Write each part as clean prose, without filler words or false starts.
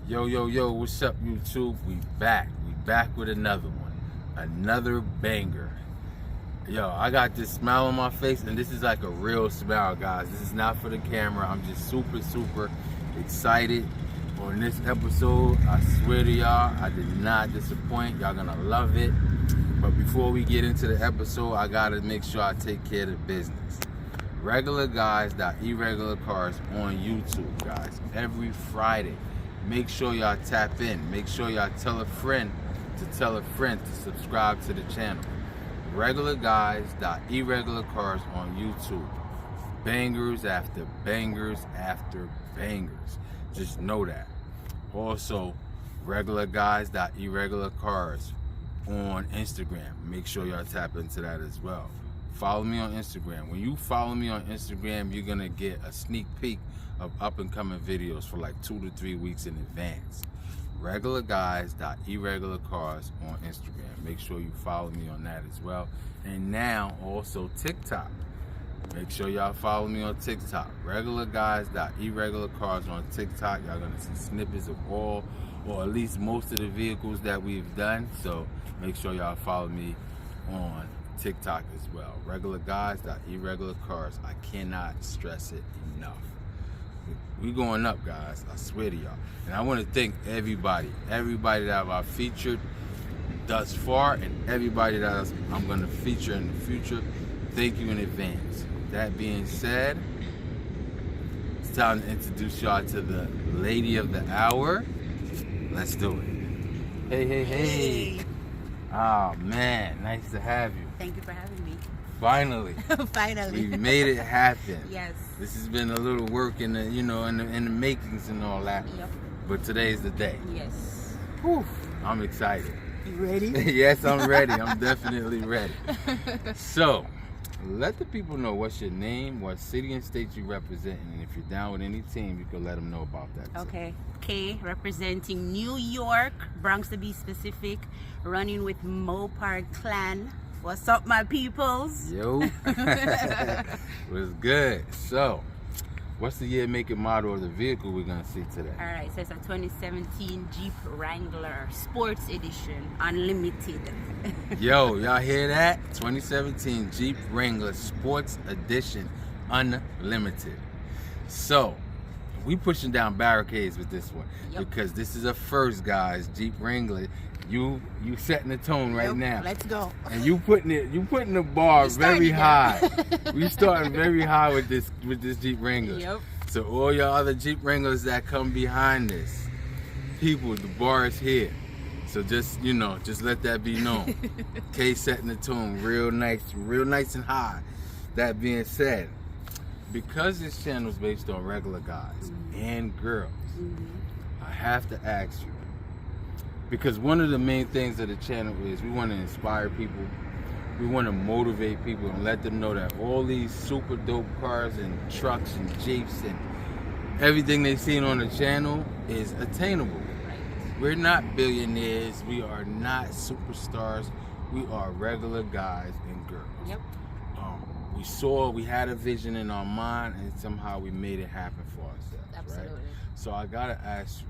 Yo, what's up, YouTube? We back with another one. Another banger. Yo, I got this smile on my face, and this is like a real smile, guys. This is not for the camera. I'm just super excited on this episode. I swear to y'all, I did not disappoint. Y'all gonna love it. But before we get into the episode, I gotta make sure I take care of the business. Regular Guyz.Eregular cars on YouTube, guys. Every Friday. Make sure y'all tap in. Make sure y'all tell a friend to subscribe to the channel. Regular Guyz.Eregular cars on YouTube. Bangers after bangers after bangers. Just know that. Also, Regular Guyz.Eregular cars on Instagram. Make sure y'all tap into that as well. Follow me on Instagram. When you follow me on Instagram, you're gonna get a sneak peek of up and coming videos for like 2 to 3 weeks in advance. Regular Guyz.Eregular cars on Instagram. Make sure you follow me on that as well. And now also TikTok. Make sure y'all follow me on TikTok. Regular Guyz.Eregular cars on TikTok. Y'all gonna see snippets of all, or at least most of the vehicles that we've done. So make sure y'all follow me on TikTok as well. Regular Guyz.Eregular cars. I cannot stress it enough. We going up, guys. I swear to y'all. And I want to thank everybody that I've featured thus far, and everybody that I'm going to feature in the future. Thank you in advance. That being said, it's time to introduce y'all to the lady of the hour. Let's do it. Hey. Oh man, nice to have you. Thank you for having me. Finally. Finally. We made it happen. Yes. This has been a little work in the, in the makings and all that. Yep. But today's the day. Yes. Whew, I'm excited. You ready? Yes, I'm ready. I'm definitely ready. So, let the people know what's your name, what city and state you represent, and if you're down with any team, you can let them know about that too. Okay. K, representing New York, Bronx to be specific, running with Mopar Clan. What's up, my peoples? Yo. What's good? So, what's the year, make, and model of the vehicle we're going to see today? All right, so it's a 2017 Jeep Wrangler Sports Edition, Unlimited. Yo, y'all hear that? 2017 Jeep Wrangler Sports Edition, Unlimited. So, we pushing down barricades with this one. Yep. Because this is a first, guys. Jeep Wrangler. You setting the tone right now. Let's go. And you putting the bar very high. We starting very high with this Jeep Wrangler. Yep. So all y'all other Jeep Wranglers that come behind this, people, the bar is here. So just let that be known. K setting the tone real nice and high. That being said, because this channel is based on regular guys and girls, I have to ask you, because one of the main things of the channel is we want to inspire people, we want to motivate people and let them know that all these super dope cars and trucks and Jeeps and everything they've seen on the channel is attainable. We're not billionaires, we are not superstars, we are regular guys and girls. Yep. We had a vision in our mind, and somehow we made it happen for ourselves. Absolutely. Right? So I gotta ask you,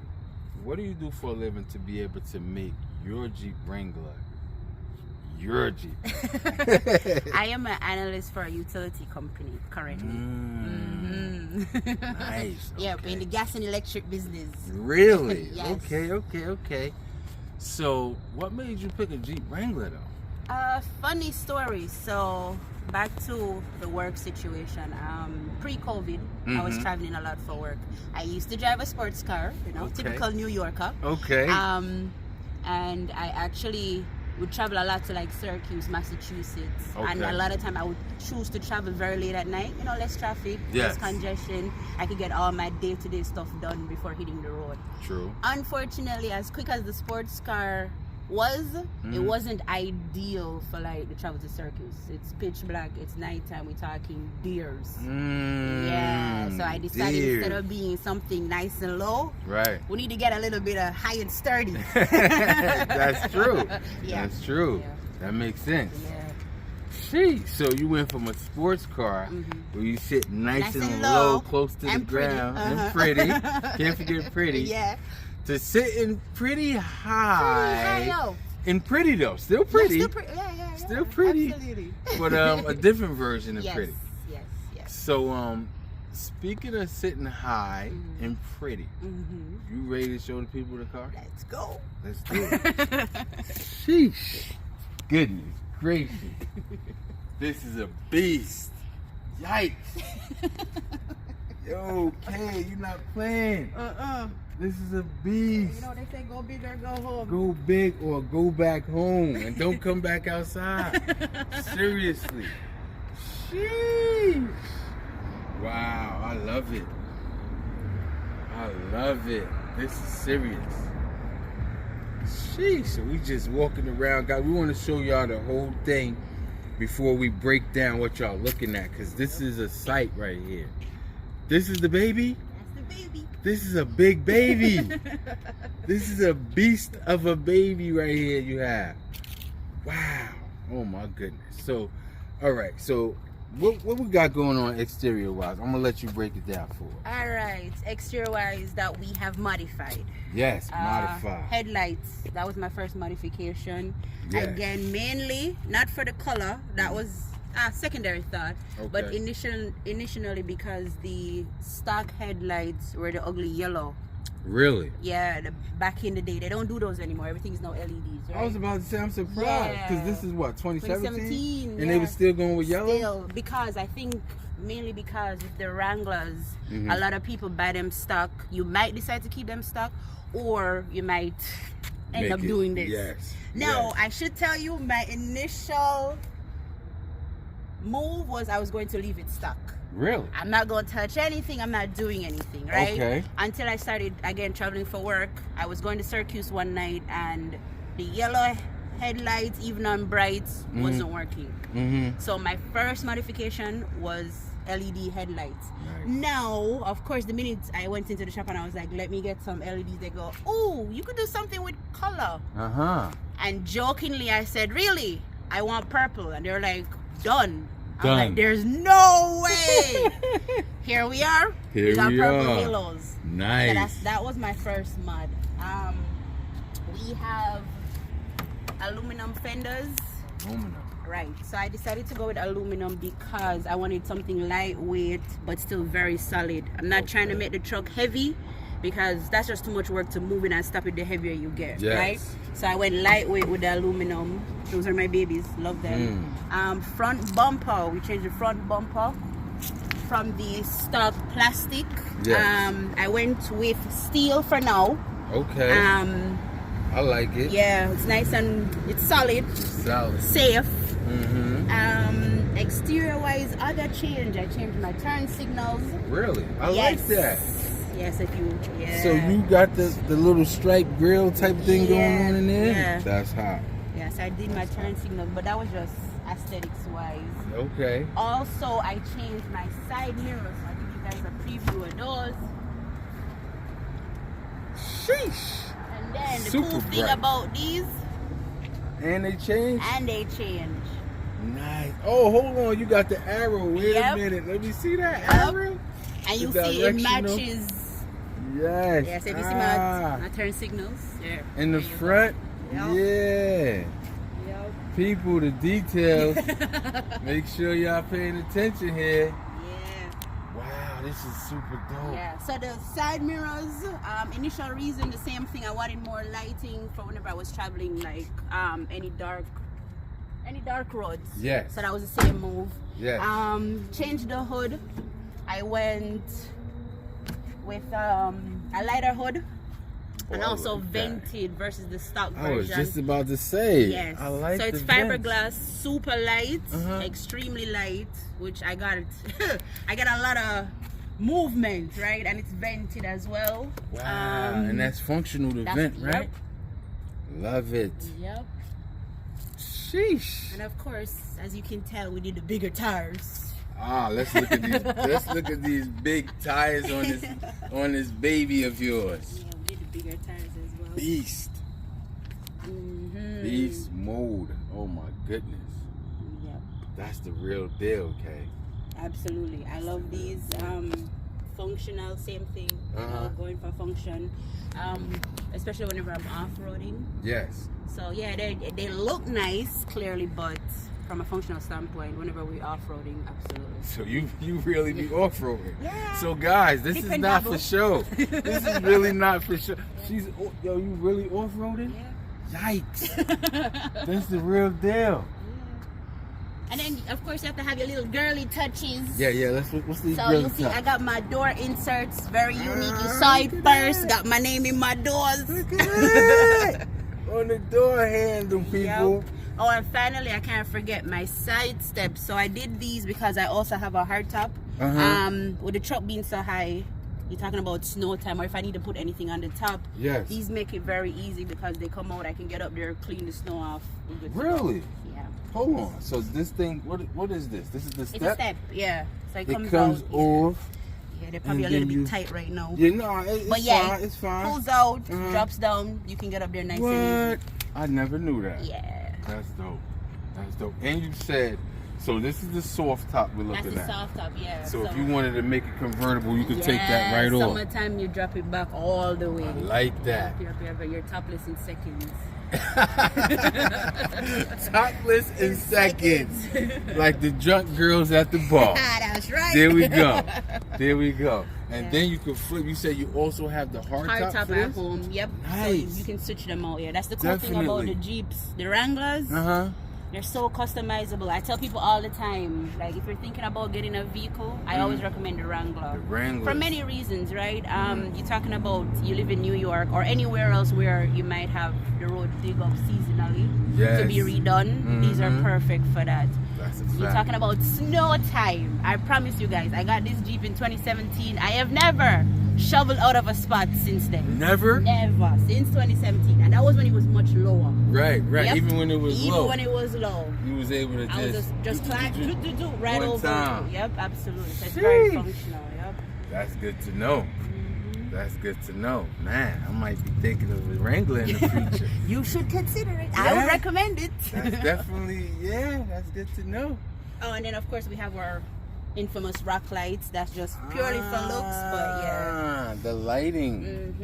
what do you do for a living to be able to make your Jeep Wrangler your Jeep? I am an analyst for a utility company currently. Nice. Okay. Yeah, in the gas and electric business. Really? Yes. Okay. So, what made you pick a Jeep Wrangler though? Funny story. So, back to the work situation. Pre-COVID, I was traveling a lot for work. I used to drive a sports car, typical New Yorker. Okay. And I actually would travel a lot to like Syracuse, Massachusetts. Okay. And a lot of time I would choose to travel very late at night, less traffic, less congestion. I could get all my day-to-day stuff done before hitting the road. True. Unfortunately, as quick as the sports car was, it wasn't ideal for like the travel to Syracuse. It's pitch black, it's nighttime, we're talking deers. Yeah, so I decided instead of being something nice and low, right, we need to get a little bit of high and sturdy. That's true. Yeah. That's true. Yeah. That makes sense. Yeah. Sheesh. So you went from a sports car where you sit nice and low, close to the ground, and pretty. Can't forget pretty. Yeah. to sitting pretty high. Yo. And pretty though, still pretty. Yeah, still pretty. Yeah. Still pretty. Absolutely. But a different version of Yes. pretty. Yes. So speaking of sitting high and pretty, you ready to show the people the car? Let's go. Let's do it. Sheesh. Goodness gracious. This is a beast. Yikes. Yo, Kay, you're not playing. This is a beast. You know they say go big or go home. Go big or go back home and don't come back outside. Seriously. Sheesh. Wow, I love it. I love it. This is serious. Sheesh. So we just walking around, guys. We want to show y'all the whole thing before we break down what y'all looking at, because this is a sight right here. This is the baby. That's the baby. This is a big baby. This is a beast of a baby right here you have. Wow. Oh my goodness. So, all right. So, what we got going on exterior wise? I'm gonna let you break it down for us. All right. Exterior wise, that we have modified. Yes, modified. Headlights. That was my first modification. Yes. Again, mainly not for the color. That was a secondary thought. Okay. But initially because the stock headlights were the ugly yellow. Really? Yeah, back in the day. They don't do those anymore. Everything's now LEDs, right? I was about to say I'm surprised because this is what 2017, and yeah. they were still going with yellow. Still, because I think mainly because with the Wranglers, a lot of people buy them stock. You might decide to keep them stock, or you might end up doing this. Yes. Now, yes. I should tell you, my initial move was I was going to leave it stock. Really? I'm not going to touch anything. I'm not doing anything, right? Okay. Until I started, again, traveling for work. I was going to Syracuse one night, and the yellow headlights, even on brights, wasn't working. So my first modification was LED headlights. Nice. Now, of course, the minute I went into the shop and I was like, let me get some LEDs, they go, oh, you could do something with color. And jokingly, I said, really? I want purple. And they're like, done. I'm like, there's no way. Here we are. Here we got we purple are. halos. Nice. So that was my first mod. We have aluminum fenders. Aluminum. Right. So I decided to go with aluminum because I wanted something lightweight but still very solid. I'm not trying to make the truck heavy, because that's just too much work to move it and stop it the heavier you get, right? So I went lightweight with the aluminum. Those are my babies, love them. Front bumper, we changed the front bumper from the stock plastic. I went with steel for now. Okay. I like it. Yeah, it's nice and it's solid. Solid. Safe. Exterior wise, other change. I changed my turn signals. Really? I like that. Yes, if you. Yeah. So you got the little striped grill type thing going on in there? Yeah. That's hot. Yes, I did my turn signals, but that was just aesthetics wise. Okay. Also, I changed my side mirrors. I'll give you guys a preview of those. Sheesh. And then the Super cool thing bright. about these. And they change? And they change. Nice. Oh, hold on. You got the arrow. Wait a minute. Let me see that arrow. And you The see it directional. matches. Yes. Yes, if you see my turn signals. Yeah. In the front? Yep. Yeah. Yep. People, the details. Make sure y'all paying attention here. Yeah. Wow, this is super dope. Yeah. So the side mirrors, initial reason, the same thing. I wanted more lighting for whenever I was traveling, like any dark roads. Yes. So that was the same move. Yes. Changed the hood. I went with a lighter hood. And I also like that. vented versus the stock version. I was just about to say. Yes. I like so it's the vents. fiberglass, super light, extremely light, which I got it. I got a lot of movement, right? And it's vented as well. Wow. And that's functional to vent, right? Yep. Love it. Yep. Sheesh. And of course, as you can tell, we need the bigger tires. Ah, let's look at these. Let's look at these big tires on this baby of yours. Yeah, we need the bigger tires as well. Beast. Beast mode. Oh my goodness. Yep. That's the real deal, Kay. Absolutely. I love these. functional, same thing. Going for function, especially whenever I'm off-roading. Yes. So yeah, they look nice, clearly, but from a functional standpoint, whenever we're off-roading, absolutely. So you really be off-roading. Yeah. So guys, this is not for show. This is really not for show. You really off-roading? Yeah. Yikes. That's the real deal. Yeah. And then, of course, you have to have your little girly touches. Yeah. What's these So girly you see, touch? I got my door inserts, very unique. You saw it first. Got my name in my doors. Look at that. On the door handle, people. Yep. Oh, and finally, I can't forget my side steps. So I did these because I also have a hard top. With the truck being so high, you're talking about snow time, or if I need to put anything on the top. Yes. These make it very easy because they come out. I can get up there, clean the snow off. Really? Yeah. Hold on. So this thing, what is this? This is the step? It's a step, yeah. So it comes out. off. Yeah, they're probably a and little then bit tight right now. Yeah, no, it's But yeah, fine. It's fine. Pulls out, drops down. You can get up there nice and easy. I never knew that. Yeah. That's dope. That's dope. And you said, so this is the soft top we're looking at. That's the soft top, yeah. So if you wanted to make it convertible, you could take that right off. Summertime, you drop it back all the way. I like that. You're topless in seconds. Topless in seconds. Like the drunk girls at the bar. That's right. There we go. There we go. And then you can flip. You said you also have the hard top for at this? home. Yep. Nice. So you can switch them out. Yeah, that's the cool thing about the Jeeps, the Wranglers. They're so customizable. I tell people all the time, like if you're thinking about getting a vehicle, I always recommend the Wrangler. The Wrangler. For many reasons, right? You're talking about you live in New York or anywhere else where you might have the road dig up seasonally to be redone. These are perfect for that. That's a fact. You're talking about snow time. I promise you guys, I got this Jeep in 2017. I have never shoveled out of a spot since then. Never? Never. Since 2017. And that was when it was much lower. Right. Yep. Even when it was low. Even when it was low. You was able to just climb right over. Time. Yep, absolutely. So it's very functional. Yep. That's good to know. That's good to know. Man, I might be thinking of a Wrangler in the future. You should consider it. Yeah. I would recommend it. That's definitely, that's good to know. Oh, and then of course we have our infamous rock lights. That's just purely for looks, but yeah. The lighting.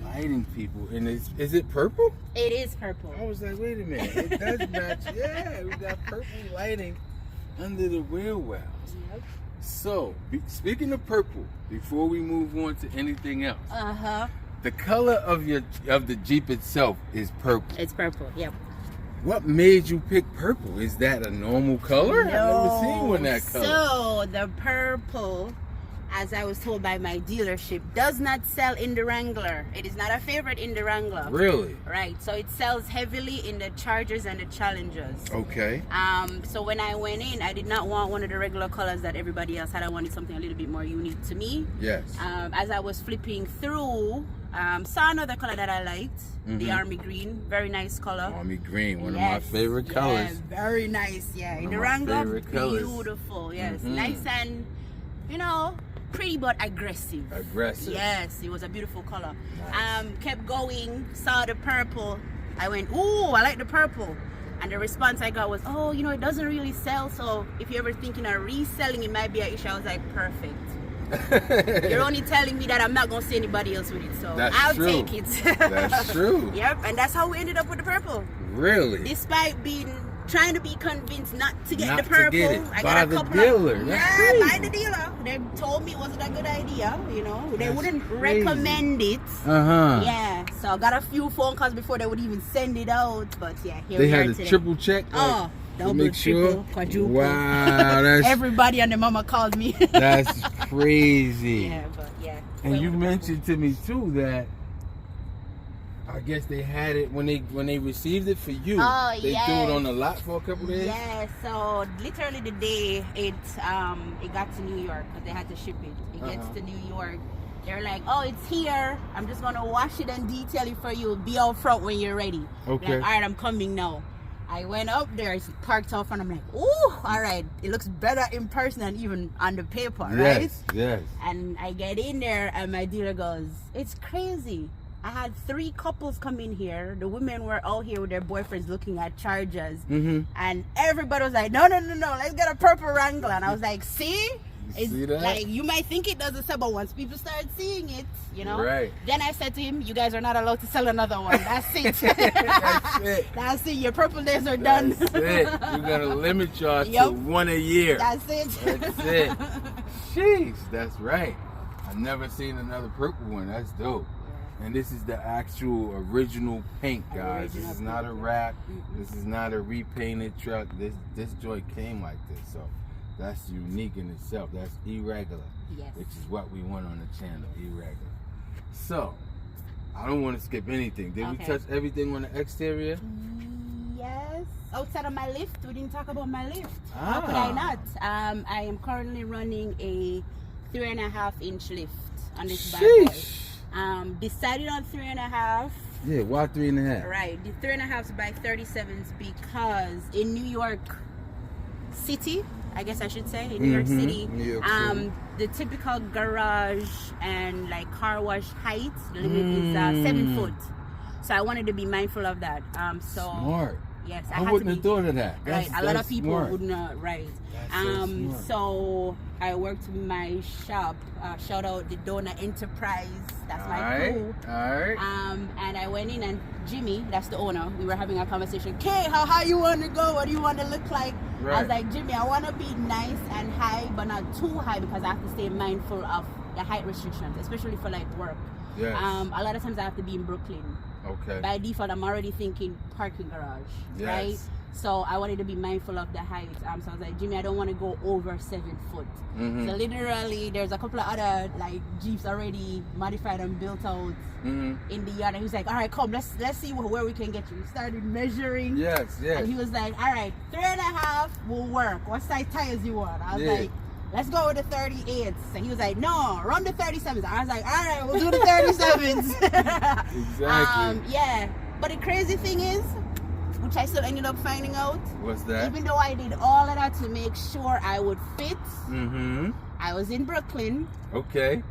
Lighting, people. And is it purple? It is purple. I was like, wait a minute. It does match. Yeah, we got purple lighting under the wheel wells. Yep. So, speaking of purple, before we move on to anything else, the color of the Jeep itself is purple. It's purple. Yep. What made you pick purple? Is that a normal color? No. I've never seen one that color. So the purple, as I was told by my dealership, does not sell in the Wrangler. It is not a favorite in the Wrangler. Really? Right. So it sells heavily in the Chargers and the Challengers. Okay. So when I went in, I did not want one of the regular colors that everybody else had. I wanted something a little bit more unique to me. Yes. As I was flipping through, saw another color that I liked, the army green. Very nice color. Army green, one of my favorite colors. Yeah, very nice. Yeah, in the Wrangler, beautiful. Yes, nice and pretty but aggressive. Aggressive. Yes, it was a beautiful color. Nice. Kept going, saw the purple. I went, ooh, I like the purple. And the response I got was, oh, it doesn't really sell. So if you're ever thinking of reselling, it might be an issue. I was like, perfect. You're only telling me that I'm not gonna see anybody else with it, so I'll take it. That's true. Yep, and that's how we ended up with the purple. Really? Despite trying to be convinced not to get the purple, I got a couple dealer. by the dealer. They told me it wasn't a good idea. They wouldn't recommend it. Yeah, so I got a few phone calls before they would even send it out. But yeah, here we are today. They had a triple check. Double, triple, quadruple. Wow, that's everybody and their mama called me. That's crazy. Yeah, but yeah. And you mentioned to me too that I guess they had it when they received it for you. They threw it on the lot for a couple days. Yeah, so literally the day it got to New York because they had to ship it. It gets to New York. They're like, oh, it's here. I'm just gonna wash it and detail it for you. Be out front when you're ready. Okay. Like, all right, I'm coming now. I went up there, it's parked out front. I'm like, ooh, all right. It looks better in person than even on the paper, right? Yes. And I get in there and my dealer goes, it's crazy. I had 3 couples come in here. The women were out here with their boyfriends looking at Chargers. And everybody was like, no, let's get a purple Wrangler. And I was like, see? It's see that? like you might think it doesn't sell, but once people start seeing it, you know. Right. Then I said to him, "You guys are not allowed to sell another one. That's it. That's it. That's it. Your purple days are done. That's it. We're gonna limit y'all Yep. to one a year. That's it. That's it. Jeez, that's right. I've never seen another purple one. That's dope. And this is the actual original paint, guys. This is not a wrap. This is not a repainted truck. This joint came like this, so that's unique in itself. That's Irregular, Yes. which is what we want on the channel, Irregular. So, I don't want to skip anything. Did we Okay. touch everything on the exterior? Yes. Outside of my lift, we didn't talk about my lift. Ah. How could I not? I am currently running a 3.5-inch lift on this bad boy. Sheesh. Decided on 3.5. Yeah, why 3.5? Right, the 3.5s by 37s because in New York City, I guess I should say, in New York City, New York City. the typical garage and like car wash height, the limit is 7 foot. So I wanted to be mindful of that. So Smart. yes, I had to wouldn't be, have thought of that. Right, a lot of people smart. would not. Right. That's so smart. So I worked with my shop. Shout out the Donut Enterprise. That's my crew. Alright. And I went in and Jimmy, that's the owner, we were having a conversation. Kay, how high you want to go? What do you want to look like? Right. I was like, Jimmy, I want to be nice and high, but not too high because I have to stay mindful of the height restrictions, especially for like work. Yes. A lot of times I have to be in Brooklyn. Okay. By default, I'm already thinking parking garage, Yes. right? So I wanted to be mindful of the height. So I was like, Jimmy, I don't want to go over 7 foot. So literally, there's a couple of other like Jeeps already modified and built out in the yard. And he was like, all right, come, let's see where we can get you. We started measuring. Yes, yes. And he was like, all right, 3.5 will work. What size tires you want? I was Yeah. like, let's go with the 38s. And he was like, no, run the 37s. I was like, all right, we'll do the 37s. Exactly. Yeah. But the crazy thing is, which I still ended up finding out, What's that? even though I did all of that to make sure I would fit, Mm-hmm. I was in Brooklyn Okay.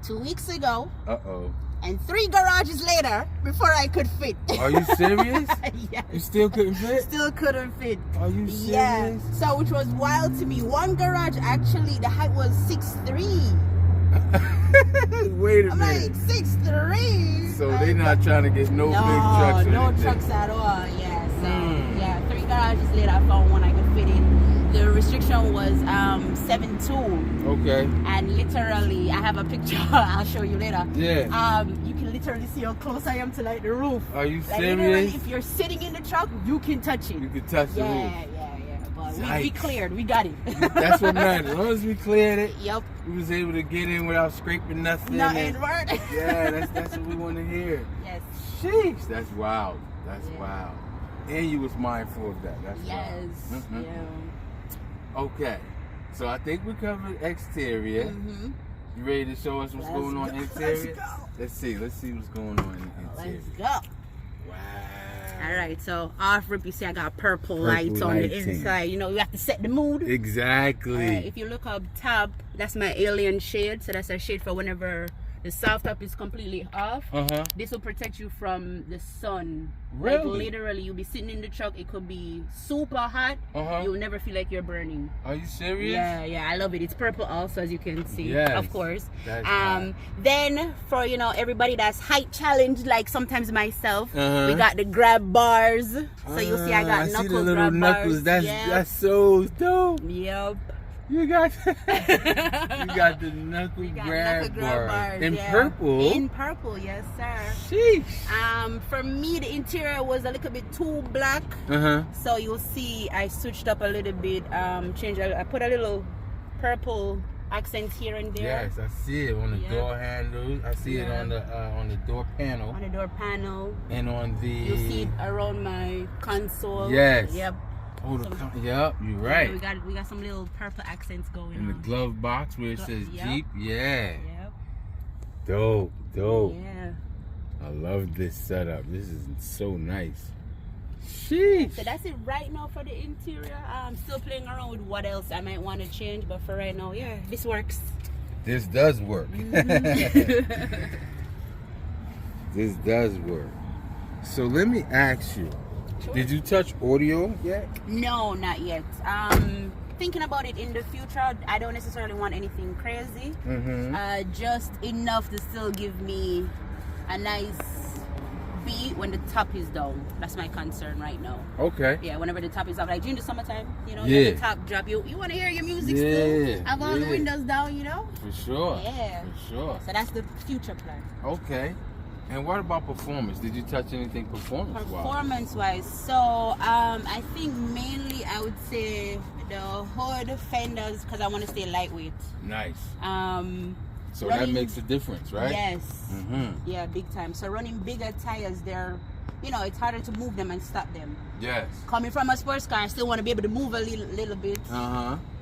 2 weeks ago, Uh-oh. and 3 garages later before I could fit. Are you serious? Yes. You still couldn't fit? Still couldn't fit. Are you serious? Yeah. So which was wild to me. One garage actually the height was 6'3". Wait a I'm minute. like 6'3". So they not trying to get no big trucks or no anything. trucks at all. Yeah. So yeah, 3 garages later I found one I could fit in. The restriction was 7'2". Okay. And literally, I have a picture. I'll show you later. Yeah. You can literally see how close I am to like the roof. Are you Like literally, serious? if you're sitting in the truck, you can touch it. You could touch the Yeah, roof. yeah. But we Yikes. cleared. We got it. That's what matters. As long as we cleared it, Yep. we was able to get in without scraping nothing. Nothing and- word. Yeah, that's what we want to hear. Yes. Sheesh, that's wild. That's Yeah. wild. And you was mindful of that. That's Yes. wild. Yeah. Okay, so I think we covered exterior. Mm-hmm. You ready to show us what's going on interior? Let's go. Let's see what's going on in interior. Let's go. Wow. All right, so off rip, you see I got purple lights on the lighting. inside. You know, you have to set the mood. Exactly. All right, if you look up top, that's my alien shade. So that's a shade for whenever the soft top is completely off. Uh-huh. This will protect you from the sun. Really? Like literally, you'll be sitting in the truck. It could be super hot. Uh-huh. You'll never feel like you're burning. Are you serious? Yeah, I love it. It's purple also, as you can see. Yes, of course. that's hot. Then for everybody that's height challenged, like sometimes myself, Uh-huh. we got the grab bars. So you'll see I got I see knuckles, the little grab knuckles. bars. That's so dope. Yep. You got the knuckle Got grab knuckle grab bars in yeah. purple. In purple, yes, sir. Sheesh. For me, the interior was a little bit too black. Uh-huh. So you'll see I switched up a little bit. I put a little purple accents here and there. Yes, I see it on the Yeah. door handles. I see it Yeah. on the door panel On the door panel. and on the. You'll see it around my console. Yes. Yep. Oh, Some- yep, you're right. Yeah, we got some little purple accents going In the on. glove box where it says Yep. Jeep. Yeah. Yep. Dope. Yeah. I love this setup. This is so nice. Sheesh. So that's it right now for the interior. I'm still playing around with what else I might want to change, but for right now, yeah, this works. This does work. This does work. So let me ask you. Sure. Did you touch audio yet? No, not yet. thinking about it in the future. I don't necessarily want anything crazy. Just enough to still give me a nice beat when the top is down. That's my concern right now. Okay. Yeah, whenever the top is up, like during the summertime, you know, Yeah. let the top drop. You want to hear your music still? Have all the windows down, you know? For sure. Yeah. For sure. So that's the future plan. Okay. And what about performance? Did you touch anything performance-wise? Performance-wise, so I think mainly I would say the hood fenders because I want to stay lightweight. Nice. So running, that makes a difference, right? Yes. Yeah, big time. So running bigger tires, they're, you know, it's harder to move them and stop them. Yes. Coming from a sports car, I still want to be able to move a little bit.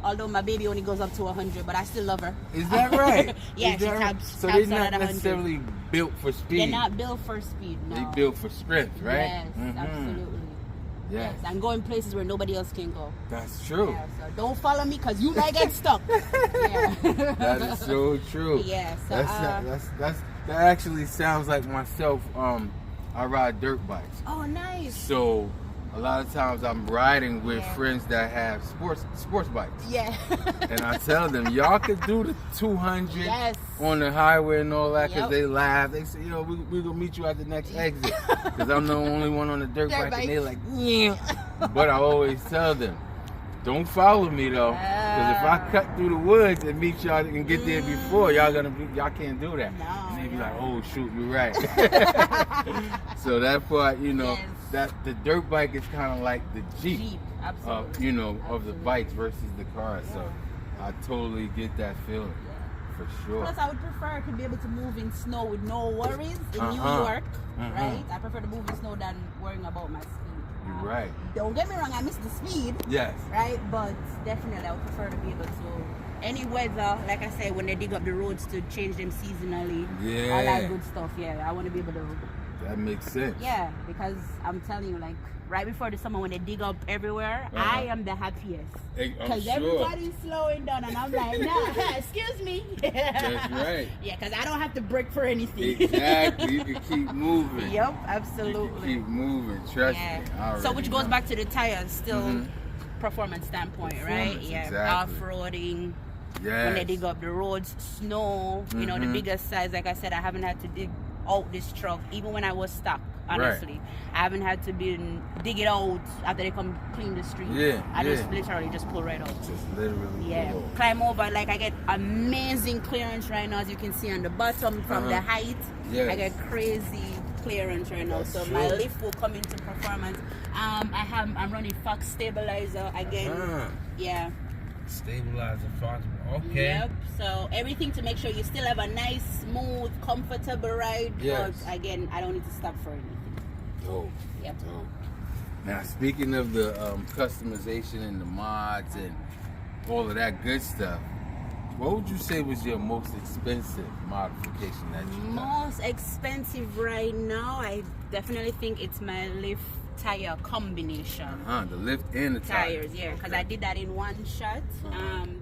Although my baby only goes up to 100, but I still love her. Is that right? Yeah, she right? taps So taps they're out not at 100. necessarily built for speed. They're not built for speed, no. They built for strength, right? Yes, absolutely. Yes. I'm going places where nobody else can go. That's true. Yeah, so don't follow me because you might get stuck. Yeah. That is so true. Yeah, so that actually sounds like myself. I ride dirt bikes. oh, nice. So a lot of times I'm riding with friends that have sports bikes. Yeah. And I tell them, y'all could do the 200 Yes. on the highway and all that because Yep. they laugh. They say, yo, we're going to meet you at the next exit because I'm the only one on the dirt bike. And they're like, yeah. But I always tell them, don't follow me though, because if I cut through the woods and meet y'all and get there before, y'all can't do that. No, and they be like, oh shoot, you're right. So that part, you know, that the dirt bike is kind of like the Jeep, absolutely. you know, of the bikes versus the cars. So I totally get that feeling for sure. Plus, I would prefer to be able to move in snow with no worries in New York, right? I prefer to move in snow than worrying about my speed. You're right. Don't get me wrong, I miss the speed. Yes. Right? But definitely I would prefer to be able to any weather, like I said, when they dig up the roads to change them seasonally, all that good stuff. Yeah, I want to be able to. That makes sense. Yeah, because I'm telling you, like right before the summer when they dig up everywhere, I am the happiest because everybody's slowing down, and I'm like, nah, excuse me. That's right. Yeah, because I don't have to brake for anything. Exactly. You can keep moving. Yep, absolutely. You can keep moving. Trust me. So which goes back to the tires, still performance standpoint, right? Yeah, exactly. Off-roading. Yes. When they dig up the roads, snow, you know, the biggest size. Like I said, I haven't had to dig out this truck, even when I was stuck. Honestly, I haven't had to dig it out after they come clean the street. I just literally just pull right out. Just literally pull. Climb over. Like I get amazing clearance right now, as you can see on the bottom from the height. I get crazy clearance right now. So my lift will come into performance. I'm running Fox stabilizer again. Yeah. Stabilizer Fox. Okay. Yep. So everything to make sure you still have a nice, smooth, comfortable ride. Yes. But again, I don't need to stop for anything. Dope. Yep. Dope. Now, speaking of the customization and the mods and all of that good stuff, what would you say was your most expensive modification that you done? Most expensive right now, I definitely think it's my lift tire combination. The lift and the tires, yeah, because I did that in one shot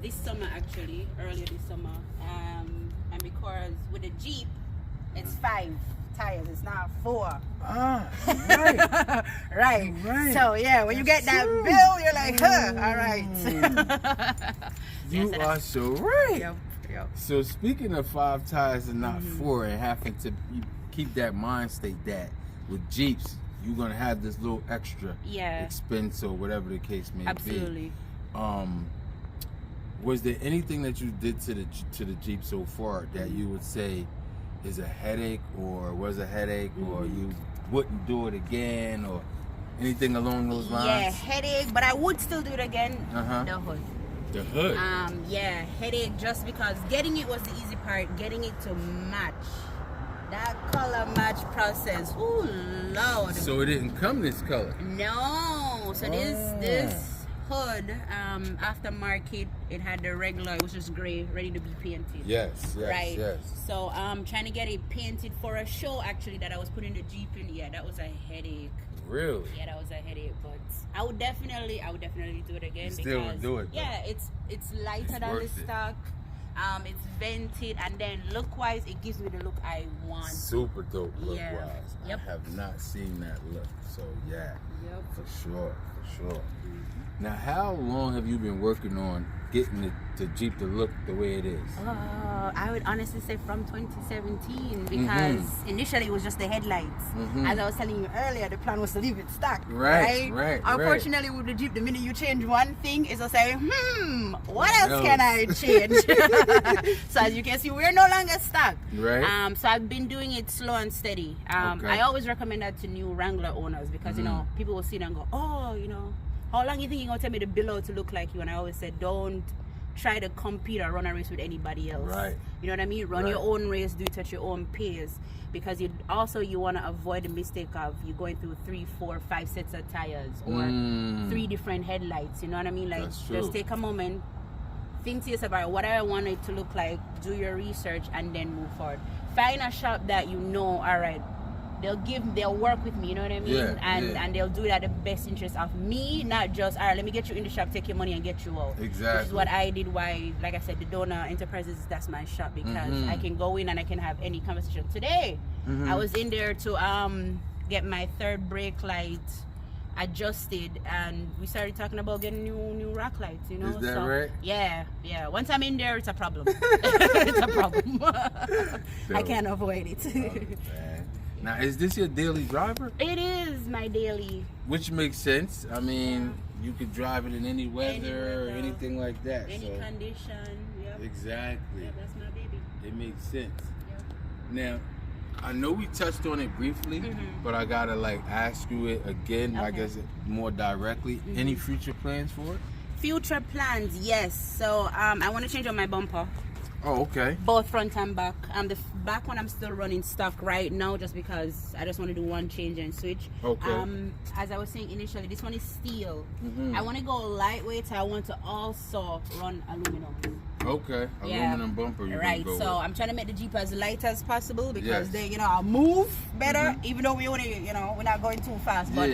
this summer, actually, earlier this summer, and because with the Jeep it's 5 tires, it's not 4. Right. Right. So yeah, when you get that bill, you're like, all right. You are so right. Yep. So speaking of 5 tires and not 4, and having to keep that mind state that with Jeeps you're gonna have this little extra expense or whatever the case may be. Absolutely. Was there anything that you did to the Jeep so far that you would say is a headache, or was a headache, or you wouldn't do it again, or anything along those lines? Yeah, headache, but I would still do it again. The hood. The hood. Yeah, headache, just because getting it was the easy part. Getting it to match. That color match process. Ooh, Lord. So it didn't come this color? No. So this hood, aftermarket, it had the regular, it was just gray, ready to be painted. Yes. Yes. So trying to get it painted for a show actually that I was putting the Jeep in. Yeah, that was a headache. Really? Yeah, that was a headache, but I would definitely do it again. Still would do it though. Yeah, it's lighter than the stock. It's vented, and then look-wise, it gives me the look I want. Super dope look-wise. Yep. I have not seen that look, so yeah. Yep. For sure. sure. Now, how long have you been working on getting the Jeep to look the way it is? I would honestly say from 2017 because initially it was just the headlights. As I was telling you earlier, the plan was to leave it stuck. Right. Unfortunately, with the Jeep, the minute you change one thing, it's to say, what else can I change? So as you can see, we're no longer stuck. Right. So I've been doing it slow and steady. I always recommend that to new Wrangler owners because, you know, people will see it and go, oh, you know, how long you think you're going to tell me the below to look like you? And I always said, don't try to compete or run a race with anybody else. Right. You know what I mean? Run your own race, do it at your own pace. Because you want to avoid the mistake of you going through 3, 4, 5 sets of tires or 3 different headlights. You know what I mean? Like, just take a moment, think to yourself, all right, what I want it to look like, do your research, and then move forward. Find a shop that you know, all right, they'll work with me, you know what I mean? And they'll do it at the best interest of me, not just, all right, let me get you in the shop, take your money and get you out. Exactly. Which is what I did. Why, like I said, the Donor Enterprises, that's my shop because I can go in and I can have any conversation. Today, I was in there to get my 3rd brake light adjusted, and we started talking about getting new rock lights, you know? Is that right? Yeah. Once I'm in there, it's a problem. It's a problem. I can't avoid it. Man. Now, is this your daily driver? It is my daily. Which makes sense. I mean, you could drive it in any weather, anything like that. Any condition. Yep. Exactly. Yeah, that's my baby. It makes sense. Yep. Now, I know we touched on it briefly, but I gotta ask you it again. I guess more directly. Any future plans for it? Future plans, yes. So I want to change on my bumper. Oh, okay. Both front and back. The back one I'm still running stock right now just because I just want to do one change and switch. Okay. As I was saying initially, this one is steel. I want to go lightweight. I want to also run aluminum. Okay. Aluminum bumper. Right. So I'm trying to make the Jeep as light as possible because they, I'll move better. Even though we only, we're not going too fast, but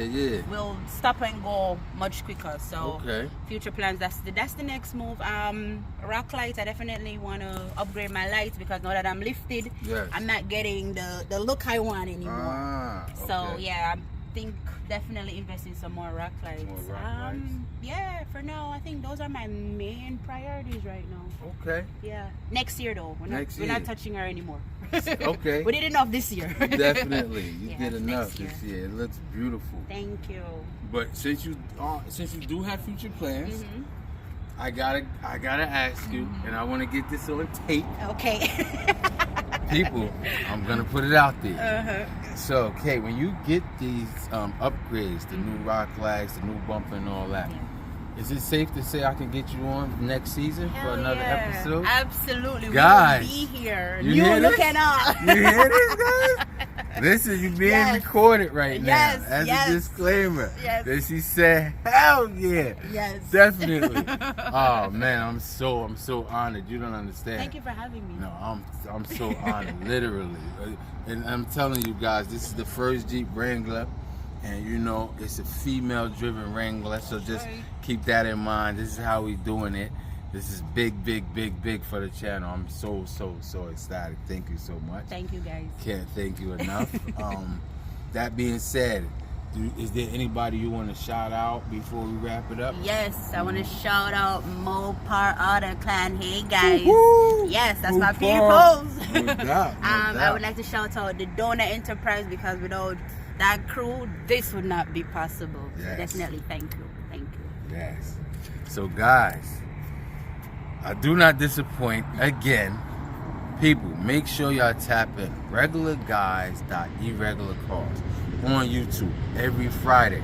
we'll stop and go much quicker. So future plans. That's the next move. Rock lights. I definitely want to upgrade my lights because now that I'm lifted, I'm not getting the look I want anymore. So yeah, I think definitely invest in some more rock lights. Yeah, for now I think those are my main priorities right now. Okay. Yeah. Next year though, we're not touching her anymore. Okay. We did enough this year. Definitely, you did enough this year. It looks beautiful. Thank you. But since you do have future plans, I gotta ask you, and I want to get this on tape. Okay. People, I'm gonna put it out there. So, okay, when you get these upgrades, the new rock lights, the new bumper, and all that, is it safe to say I can get you on next season for another episode? Absolutely. Guys, we will be here. You look and all. You hear this, guys? Listen, you being recorded right now. As a disclaimer. Then she said, hell yeah. Yes. Definitely. Oh man, I'm so honored. You don't understand. Thank you for having me. No, I'm so honored, literally. And I'm telling you guys, this is the first Jeep Wrangler. And it's a female-driven Wrangler, so just keep that in mind. This is how we doing it. This is big for the channel. I'm so ecstatic. Thank you so much. Thank you, guys. Can't thank you enough. That being said, is there anybody you want to shout out before we wrap it up? Yes, I want to shout out Mopar Auto Clan. Hey guys. Woo-hoo! Yes, that's my peoples. No doubt. I would like to shout out the Donor Enterprise because without that crew, this would not be possible. So definitely thank you. Yes. So guys, I do not disappoint again. People, make sure y'all tap in Regular Guyz.Eregular Cars on YouTube every Friday.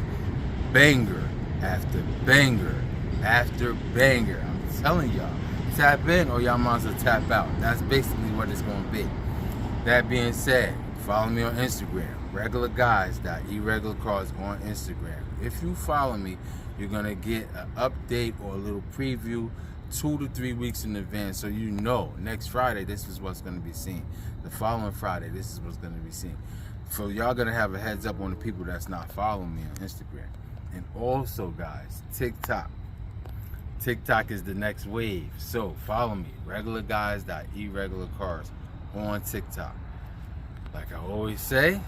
Banger after banger after banger. I'm telling y'all, tap in or y'all might as well tap out. That's basically what it's gonna be. That being said, follow me on Instagram, Regular Guyz.Eregular Cars on Instagram. If you follow me, you're gonna get an update or a little preview 2 to 3 weeks in advance, so next Friday this is what's gonna be seen. The following Friday, this is what's gonna be seen. So y'all gonna have a heads up on the people that's not following me on Instagram. And also, guys, TikTok. TikTok is the next wave. So follow me, Regular Guyz.Eregular Cars on TikTok. Like I always say,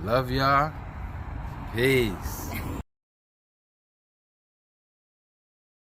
love y'all. Peace.